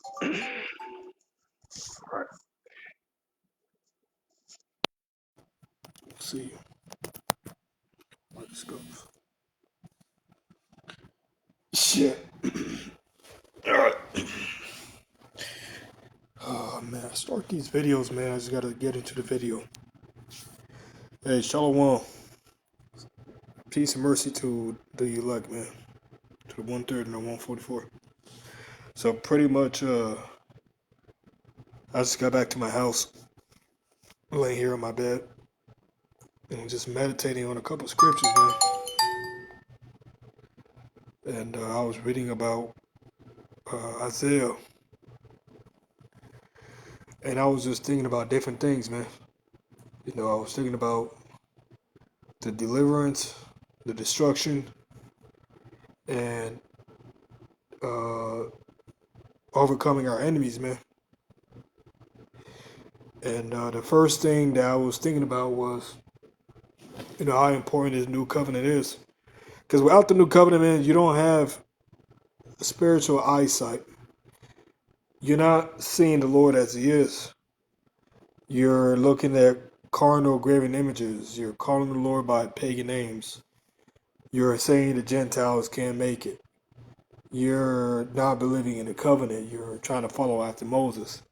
All right, let's see how this goes. Shit. All right. Oh man, I start these videos, man. I just gotta get into the video. Hey, Shalom. Peace and mercy to the elect, man. To the 130 and the 144. So pretty much, I just got back to my house, laying here on my bed, and just meditating on a couple scriptures, man. And I was reading about Isaiah, and I was just thinking about different things, man. You know, I was thinking about the deliverance, the destruction, and uh, overcoming our enemies, man. And the first thing that I was thinking about was, you know, how important this new covenant is. Because without the new covenant, man, you don't have spiritual eyesight. You're not seeing the Lord as He is. You're looking at carnal graven images. You're calling the Lord by pagan names. You're saying the Gentiles can't make it. You're not believing in the covenant. You're trying to follow after Moses.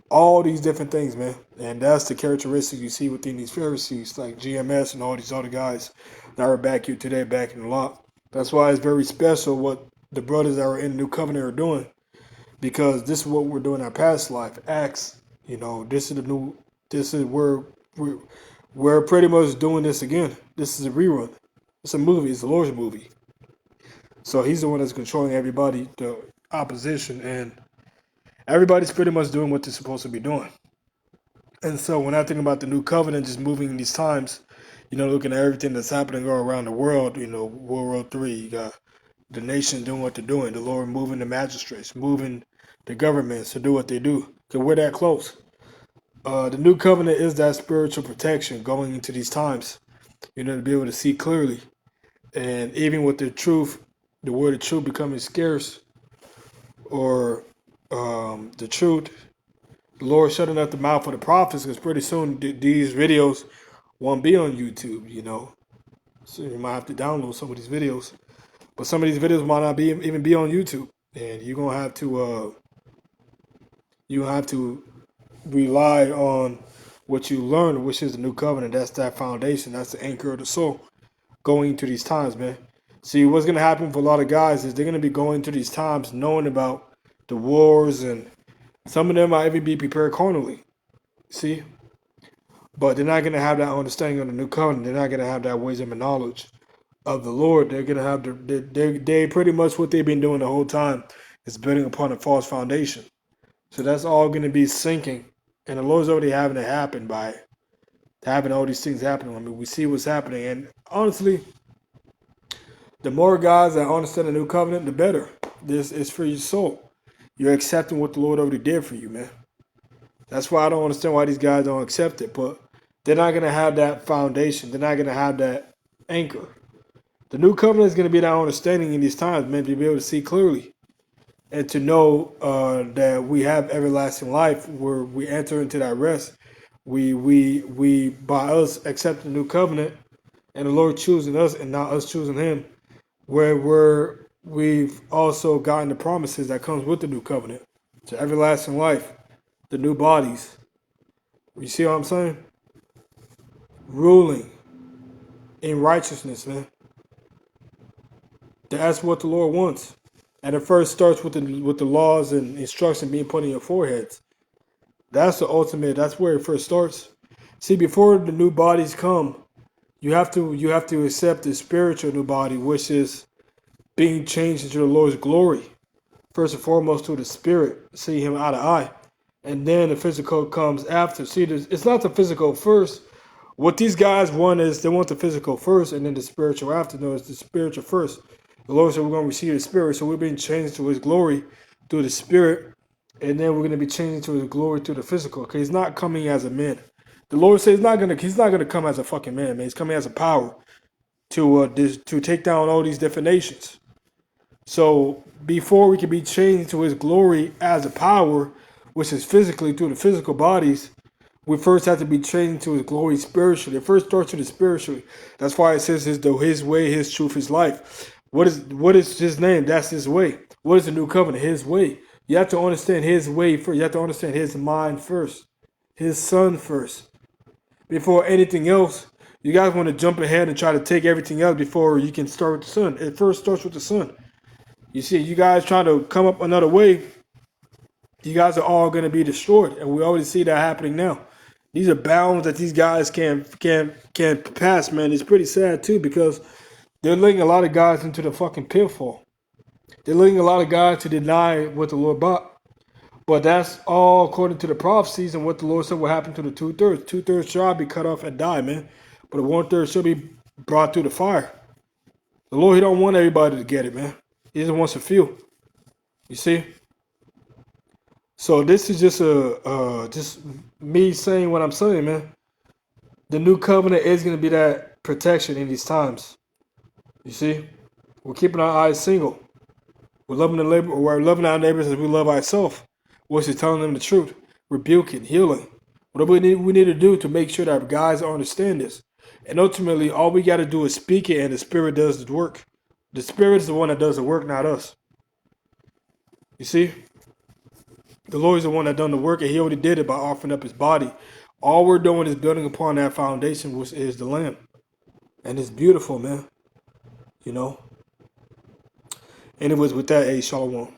All these different things, man. And that's the characteristic you see within these Pharisees, like GMS and all these other guys that are back here today, back in the law. That's why it's very special what the brothers that are in the new covenant are doing, because this is what we're doing in our past life. Acts, you know, this is where we're pretty much doing this again. This is a rerun. It's a movie. It's a Lord's movie. So he's the one that's controlling everybody, the opposition, and everybody's pretty much doing what they're supposed to be doing. And so when I think about the new covenant just moving in these times, you know, looking at everything that's happening all around the world, you know, World War III, you got the nation doing what they're doing, the Lord moving the magistrates, moving the governments to do what they do. Because we're that close. The new covenant is that spiritual protection going into these times, you know, to be able to see clearly. And even with the truth, the word of truth becoming scarce, or the truth, the Lord shutting up the mouth of the prophets, because pretty soon these videos won't be on YouTube, you know. So you might have to download some of these videos. But some of these videos might not be even be on YouTube. And you have to rely on what you learn, which is the new covenant. That's that foundation. That's the anchor of the soul going into these times, man. See, what's gonna happen for a lot of guys is they're gonna be going through these times knowing about the wars, and some of them might even be prepared carnally. See? But they're not gonna have that understanding of the new covenant. They're not gonna have that wisdom and knowledge of the Lord. They're gonna have they pretty much what they've been doing the whole time is building upon a false foundation. So that's all gonna be sinking. And the Lord's already having it happen by having all these things happening. I mean, we see what's happening. And honestly, the more guys that understand the new covenant, the better. This is for your soul. You're accepting what the Lord already did for you, man. That's why I don't understand why these guys don't accept it. But they're not gonna have that foundation. They're not gonna have that anchor. The new covenant is gonna be that understanding in these times, man, to be able to see clearly and to know that we have everlasting life, where we enter into that rest. We by us accepting the new covenant and the Lord choosing us and not us choosing Him, where we've also gotten the promises that comes with the new covenant, to everlasting life, the new bodies. You see what I'm saying? Ruling in righteousness, man. That's what the Lord wants. And it first starts with the laws and instruction being put in your foreheads. That's the ultimate. That's where it first starts. See, before the new bodies come, you have to accept the spiritual new body, which is being changed into the Lord's glory. First and foremost, to the spirit, see Him eye to eye, and then the physical comes after. See, it's not the physical first. What these guys want is they want the physical first, and then the spiritual after. No, it's the spiritual first. The Lord said we're going to receive the spirit, so we're being changed to His glory through the spirit, and then we're going to be changed to His glory through the physical. Okay, He's not coming as a man. The Lord says He's not gonna come as a fucking man, man. He's coming as a power to take down all these different nations. So before we can be changed into his glory as a power, which is physically through the physical bodies, we first have to be changed into his glory spiritually. It first starts with the spiritually. That's why it says his way, his truth, his life. What is his name? That's his way. What is the new covenant? His way. You have to understand his way first. You have to understand his mind first, his son first, before anything else. You guys want to jump ahead and try to take everything else before you can start with the son. It first starts with the son. You see, you guys trying to come up another way, you guys are all going to be destroyed, and we already see that happening now. These are bounds that these guys can't pass, man. It's pretty sad too because they're leading a lot of guys into the fucking pitfall. They're leading a lot of guys to deny what the Lord brought. But that's all according to the prophecies and what the Lord said will happen to the 2/3. 2/3 shall be cut off and die, man. But the 1/3 shall be brought through the fire. The Lord, he don't want everybody to get it, man. He just wants a few. You see? So this is just me saying what I'm saying, man. The new covenant is going to be that protection in these times. You see? We're keeping our eyes single. We're loving our neighbors as we love ourselves. Which is telling them the truth, rebuking, healing. Whatever we need to do to make sure that guys understand this. And ultimately, all we got to do is speak it, and the Spirit does the work. The Spirit is the one that does the work, not us. You see? The Lord is the one that done the work, and he already did it by offering up his body. All we're doing is building upon that foundation, which is the Lamb. And it's beautiful, man. You know? Anyways, with that, hey, Shalom.